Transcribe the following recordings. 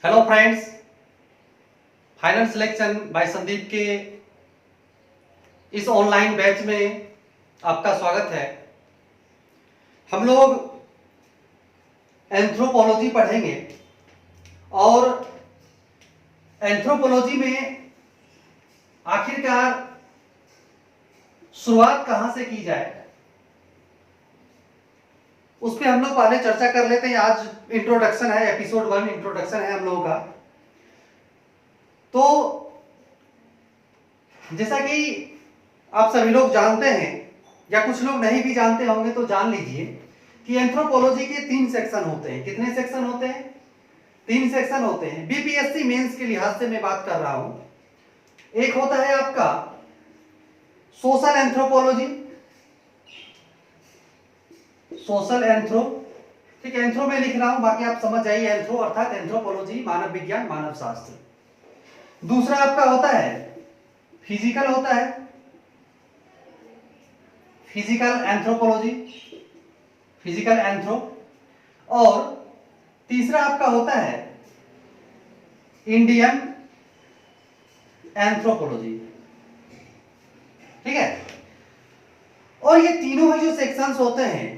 Hello friends, final selection bye Sandeep के इस online batch में आपका स्वागत है। हम लोग एंथ्रोपोलॉजी पढ़ेंगे और एंथ्रोपोलॉजी में आखिरकार शुरुआत कहां से की जाए उस पर हम लोग पहले चर्चा कर लेते हैं। आज इंट्रोडक्शन है, एपिसोड 1 इंट्रोडक्शन है हम लोगों का। तो जैसा कि आप सभी लोग जानते हैं या कुछ लोग नहीं भी जानते होंगे तो जान लीजिए कि एंथ्रोपोलॉजी के 3 सेक्शन होते हैं। कितने सेक्शन होते हैं? 3 सेक्शन होते हैं। बीपीएससी मेंस के लिहाज से मैं बात कर रहा हूं। एक होता है आपका सोशल एंथ्रोपोलॉजी, सोशल एंथ्रो, ठीक है, एंथ्रो में लिख रहा हूं, बाकी आप समझ जाइए। एंथ्रो अर्थात एंथ्रोपोलॉजी, मानव विज्ञान, मानव शास्त्र। दूसरा आपका होता है फिजिकल, होता है फिजिकल एंथ्रोपोलॉजी, फिजिकल एंथ्रो। और तीसरा आपका होता है इंडियन एंथ्रोपोलॉजी, ठीक है। और ये तीनों ही जो सेक्शंस होते हैं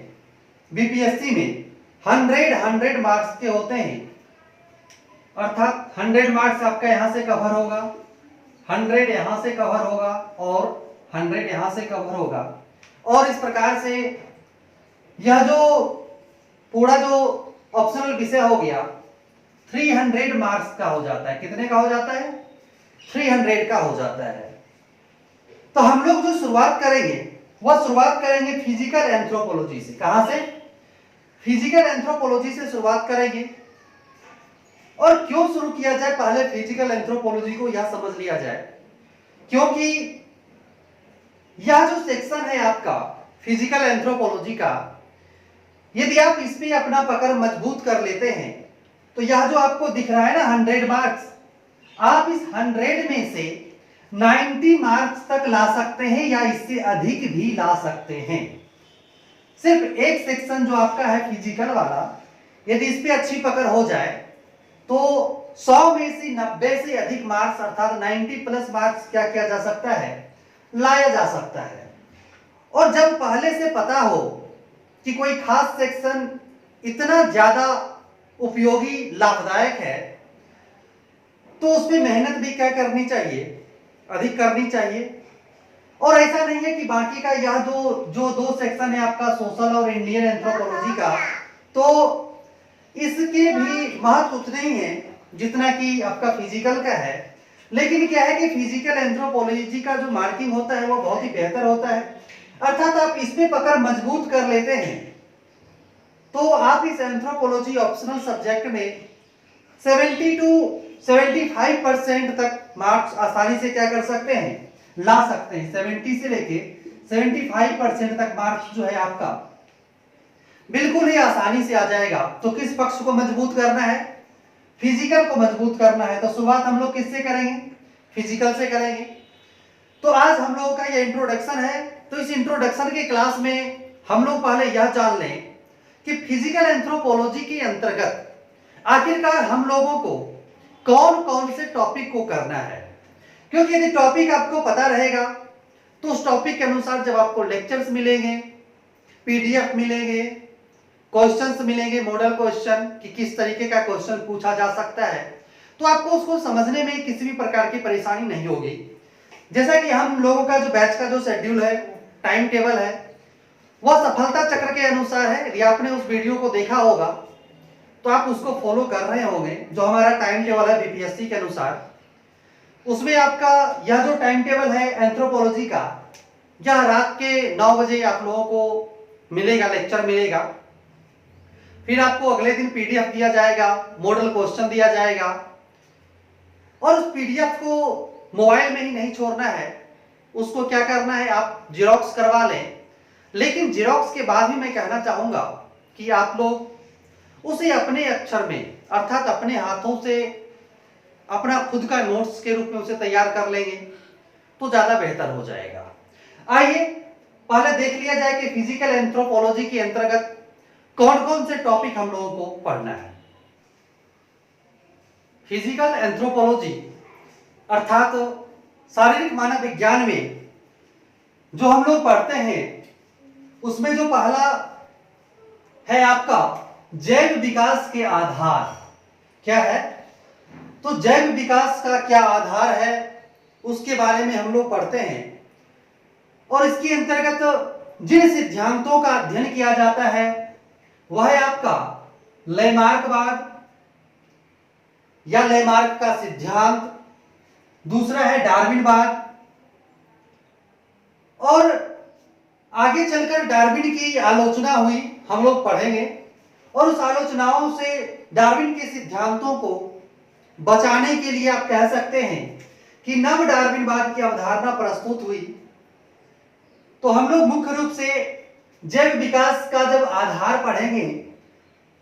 बीपीएससी में 100 मार्क्स के होते हैं, अर्थात 100 मार्क्स आपका यहां से कवर होगा, 100 यहां से कवर होगा और 100 यहां से कवर होगा। और इस प्रकार से यह जो पूरा जो ऑप्शनल विषय हो गया 300 मार्क्स का हो जाता है। कितने का हो जाता है? 300 का हो जाता है। तो हम लोग जो शुरुआत करेंगे वह शुरुआत करेंगे फिजिकल एंथ्रोपोलॉजी से। कहां से? फिजिकल एंथ्रोपोलॉजी से शुरुआत करेंगे। और क्यों शुरू किया जाए, पहले फिजिकल एंथ्रोपोलॉजी को यह समझ लिया जाए, क्योंकि यह जो सेक्शन है आपका फिजिकल एंथ्रोपोलॉजी का, यदि आप इसमें अपना पकड़ मजबूत कर लेते हैं तो यह जो आपको दिख रहा है ना 100 मार्क्स, आप इस 100 में से 90 मार्क्स तक ला सकते हैं या इससे अधिक भी ला सकते हैं। सिर्फ एक सेक्शन जो आपका है फिजिकल वाला, यदि इस पे अच्छी पकड़ हो जाए तो 100 में से 90 से अधिक मार्क्स अर्थात 90 प्लस मार्क्स क्या किया जा सकता है? लाया जा सकता है। और जब पहले से पता हो कि कोई खास सेक्शन इतना ज्यादा उपयोगी लाभदायक है तो उसमें मेहनत भी क्या करनी चाहिए? अधिक करनी चाहिए। और ऐसा नहीं है कि बाकी का यह जो दो सेक्शन है आपका सोशल और इंडियन एंथ्रोपोलॉजी का, तो इसके भी महत्व उतने ही हैं जितना कि आपका फिजिकल का है। लेकिन क्या है कि फिजिकल एंथ्रोपोलॉजी का जो मार्किंग होता है वो बहुत ही बेहतर होता है। अर्थात आप इसमें पकड़ मजबूत कर लेते हैं तो आप इस एंथ्रोपोलॉजी ऑप्शनल सब्जेक्ट में 70 to 75% तक मार्क्स आसानी से क्या कर सकते हैं? ला सकते हैं। 70 से लेके 75% तक मार्क्स जो है आपका बिल्कुल ही आसानी से आ जाएगा। तो किस पक्ष को मजबूत करना है? फिजिकल को मजबूत करना है। तो शुरुआत हम लोग किससे करेंगे? फिजिकल से करेंगे। तो आज हम लोगों का ये इंट्रोडक्शन है। तो इस इंट्रोडक्शन के क्लास में हम लोग पहले यह जान लें कि फिजिकल एंथ्रोपोलॉजी के अंतर्गत आखिरकार हम लोगों को कौन कौन से टॉपिक को करना है। क्योंकि यदि टॉपिक आपको पता रहेगा तो उस टॉपिक के अनुसार जब आपको लेक्चर्स मिलेंगे, पीडीएफ मिलेंगे, क्वेश्चंस मिलेंगे, मॉडल क्वेश्चन कि किस तरीके का क्वेश्चन पूछा जा सकता है, तो आपको उसको समझने में किसी भी प्रकार की परेशानी नहीं होगी। जैसा कि हम लोगों का जो बैच का जो शेड्यूल है, टाइम टेबल है, वह सफलता चक्र के अनुसार है। यदि आपने उस वीडियो को देखा होगा तो आप उसको फॉलो कर रहे होंगे। जो हमारा टाइम टेबल है बीपीएससी के अनुसार, उसमें आपका यह जो टाइम टेबल है एंथ्रोपोलॉजी का, यह रात के 9 बजे आप लोगों को मिलेगा, लेक्चर मिलेगा। फिर आपको अगले दिन पीडीएफ दिया जाएगा, मॉडल क्वेश्चन दिया जाएगा। और उस पीडीएफ को मोबाइल में ही नहीं छोड़ना है, उसको क्या करना है? आप जेरॉक्स करवा लें। लेकिन जेरॉक्स के बाद भी मैं कहना चाहूंगा कि आप लोग उसे अपने अक्षर में अर्थात अपने हाथों से अपना खुद का नोट्स के रूप में उसे तैयार कर लेंगे तो ज्यादा बेहतर हो जाएगा। आइए पहले देख लिया जाए कि फिजिकल एंथ्रोपोलॉजी के अंतर्गत कौन कौन से टॉपिक हम लोगों को पढ़ना है। फिजिकल एंथ्रोपोलॉजी अर्थात शारीरिक मानव विज्ञान में जो हम लोग पढ़ते हैं उसमें जो पहला है आपका जैव विकास के आधार क्या है। तो जैव विकास का क्या आधार है उसके बारे में हम लोग पढ़ते हैं और इसके अंतर्गत जिन सिद्धांतों का अध्ययन किया जाता है वह है आपका लैमार्कवाद या लैमार्क का सिद्धांत, दूसरा है डार्विनवाद और आगे चलकर डार्विन की आलोचना हुई हम लोग पढ़ेंगे और उस आलोचनाओं से डार्विन के सिद्धांतों को बचाने के लिए आप कह सकते हैं कि नव डार्विनवाद की अवधारणा प्रस्तुत हुई। तो हम लोग मुख्य रूप से जैव विकास का जब आधार पढ़ेंगे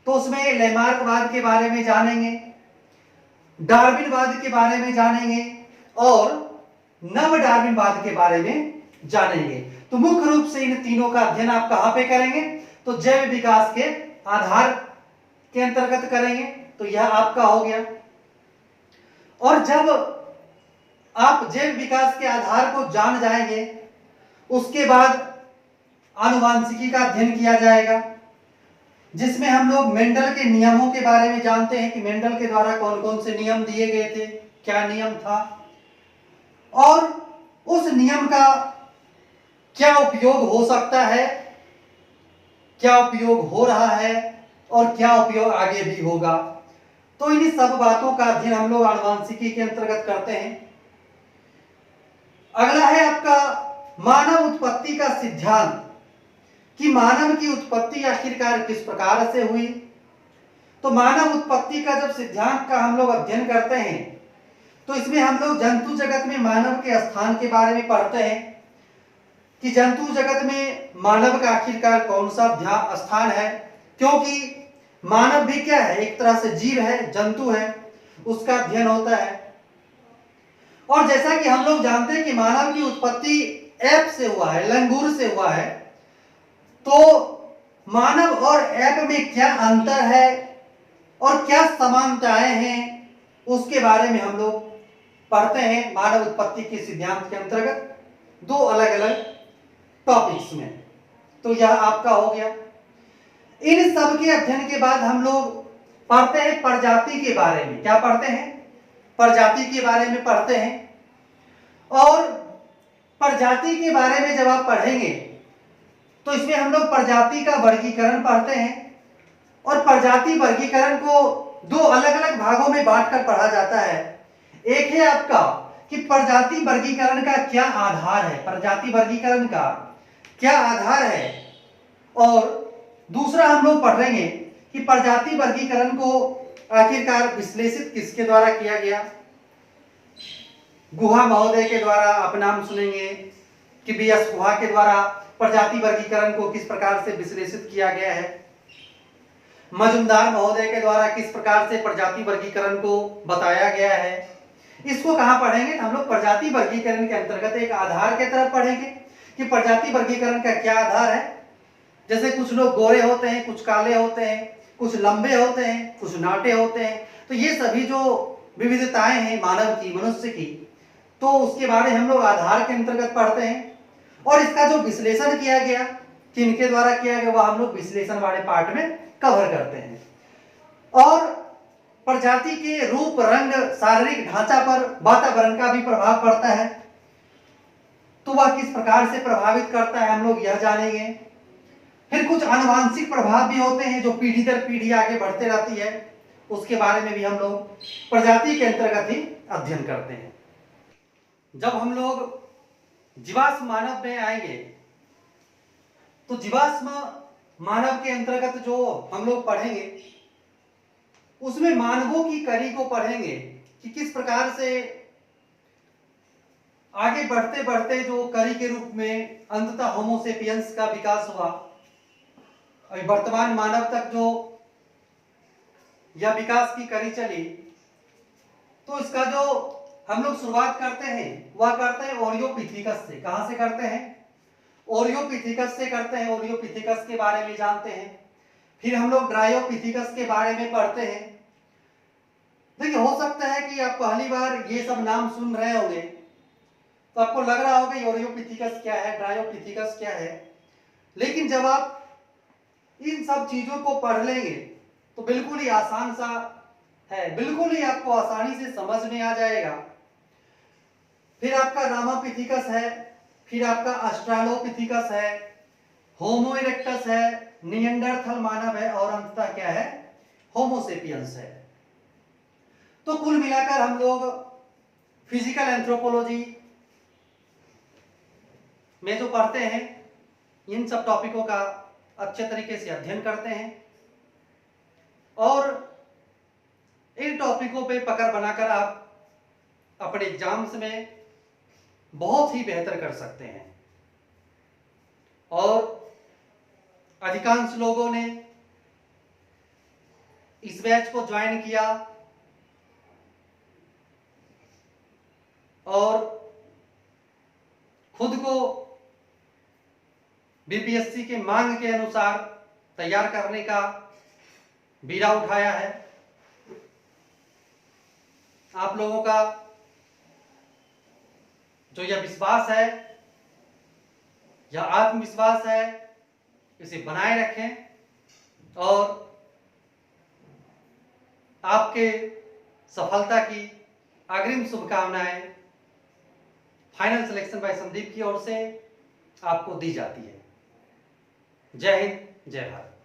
तो उसमें लैमार्कवाद के बारे में जानेंगे, डार्विनवाद के बारे में जानेंगे और नव डार्विनवाद के बारे में जानेंगे। तो मुख्य रूप से इन तीनों का अध्ययन आप कहां पे करेंगे तो जैव विकास के आधार के अंतर्गत करेंगे। तो यह आपका हो गया। और जब आप जैव विकास के आधार को जान जाएंगे उसके बाद आनुवांशिकी का अध्ययन किया जाएगा जिसमें हम लोग मेंडल के नियमों के बारे में जानते हैं कि मेंडल के द्वारा कौन कौन से नियम दिए गए थे, क्या नियम था और उस नियम का क्या उपयोग हो सकता है, क्या उपयोग हो रहा है और क्या उपयोग आगे भी होगा। तो इन सब बातों का अध्ययन हम लोग आनुवांशिकी के अंतर्गत करते हैं। अगला है आपका मानव उत्पत्ति का सिद्धांत कि मानव की उत्पत्ति आखिरकार किस प्रकार से हुई। तो मानव उत्पत्ति का जब सिद्धांत का हम लोग अध्ययन करते हैं तो इसमें हम लोग जंतु जगत में मानव के स्थान के बारे में पढ़ते हैं कि जंतु जगत में मानव का आखिरकार कौन सा स्थान है, क्योंकि मानव भी क्या है, एक तरह से जीव है, जंतु है, उसका अध्ययन होता है। और जैसा कि हम लोग जानते हैं कि मानव की उत्पत्ति ऐप से हुआ है, लंगूर से हुआ है। तो मानव और ऐप में क्या अंतर है और क्या समानताएं हैं उसके बारे में हम लोग पढ़ते हैं मानव उत्पत्ति के सिद्धांत के अंतर्गत दो अलग अलग टॉपिक्स में। तो यह आपका हो गया। इन सब के अध्ययन के बाद हम लोग पढ़ते हैं प्रजाति के बारे में। क्या पढ़ते हैं? प्रजाति के बारे में पढ़ते हैं। और प्रजाति के बारे में जब आप पढ़ेंगे तो इसमें हम लोग प्रजाति का वर्गीकरण पढ़ते हैं और प्रजाति वर्गीकरण को दो अलग अलग भागों में बांटकर पढ़ा जाता है। एक है आपका कि प्रजाति वर्गीकरण का क्या आधार है, प्रजाति वर्गीकरण का क्या आधार है, और दूसरा हम लोग पढ़ेंगे कि प्रजाति वर्गीकरण को आखिरकार विश्लेषित किसके द्वारा किया गया। गुहा महोदय के द्वारा आप नाम सुनेंगे कि बी.एस. गुहा के द्वारा प्रजाति वर्गीकरण को किस प्रकार से विश्लेषित किया गया है। मजुमदार महोदय के द्वारा किस प्रकार से प्रजाति वर्गीकरण को बताया गया है। इसको कहां पढ़ेंगे? हम लोग प्रजाति वर्गीकरण के अंतर्गत एक आधार के तरफ पढ़ेंगे कि प्रजाति वर्गीकरण का क्या आधार है। जैसे कुछ लोग गोरे होते हैं, कुछ काले होते हैं, कुछ लंबे होते हैं, कुछ नाटे होते हैं। तो ये सभी जो विविधताएं हैं मानव की, मनुष्य की, तो उसके बारे में हम लोग आधार के अंतर्गत पढ़ते हैं। और इसका जो विश्लेषण किया गया, किनके द्वारा किया गया, वह हम लोग विश्लेषण वाले पार्ट में कवर करते हैं। और प्रजाति के रूप, रंग, शारीरिक ढांचा पर वातावरण का भी प्रभाव पड़ता है। तो वह किस प्रकार से प्रभावित करता है हम लोग यह जानेंगे। फिर कुछ आनुवांशिक प्रभाव भी होते हैं जो पीढ़ी दर पीढ़ी आगे बढ़ते रहती है, उसके बारे में भी हम लोग प्रजाति के अंतर्गत ही अध्ययन करते हैं। जब हम लोग जीवाश्म मानव में आएंगे तो जीवाश्म मानव के अंतर्गत जो हम लोग पढ़ेंगे उसमें मानवों की कड़ी को पढ़ेंगे कि किस प्रकार से आगे बढ़ते बढ़ते जो कड़ी के रूप में अंततः होमो सेपियंस का विकास हुआ, अभी वर्तमान मानव तक जो यह विकास की कड़ी चली। तो इसका जो हम लोग शुरुआत करते हैं वह करते हैं ओरियोपिथिकस से। कहां से करते हैं? ओरियोपिथिकस से करते हैं। ओरियोपिथिकस के बारे में जानते हैं। फिर हम लोग ड्रायोपिथिकस के बारे में पढ़ते हैं। देखिए, हो सकता है कि आप पहली बार ये सब नाम सुन रहे होंगे तो आपको लग रहा होगा यूरियोपिथिकस क्या है, ड्रायोपिथिकस क्या है, लेकिन जब आप इन सब चीजों को पढ़ लेंगे तो बिल्कुल ही आसान सा है, बिल्कुल ही आपको आसानी से समझ में आ जाएगा। फिर आपका रामापिथिकस है, फिर आपका ऑस्ट्रालोपिथिकस है, होमो इरेक्टस है, निएंडरथल मानव है, और अंततः क्या है, होमोसेपियंस है। तो कुल मिलाकर हम लोग फिजिकल एंथ्रोपोलॉजी में जो पढ़ते हैं इन सब टॉपिकों का अच्छे तरीके से अध्ययन करते हैं और इन टॉपिकों पे पकड़ बनाकर आप अपने एग्जाम्स में बहुत ही बेहतर कर सकते हैं। और अधिकांश लोगों ने इस बैच को ज्वाइन किया और खुद को बीपीएससी के मांग के अनुसार तैयार करने का बीड़ा उठाया है। आप लोगों का जो यह विश्वास है, यह आत्मविश्वास है, इसे बनाए रखें और आपके सफलता की अग्रिम शुभकामनाएं फाइनल सिलेक्शन बाय संदीप की ओर से आपको दी जाती है। जय हिंद, जय भारत।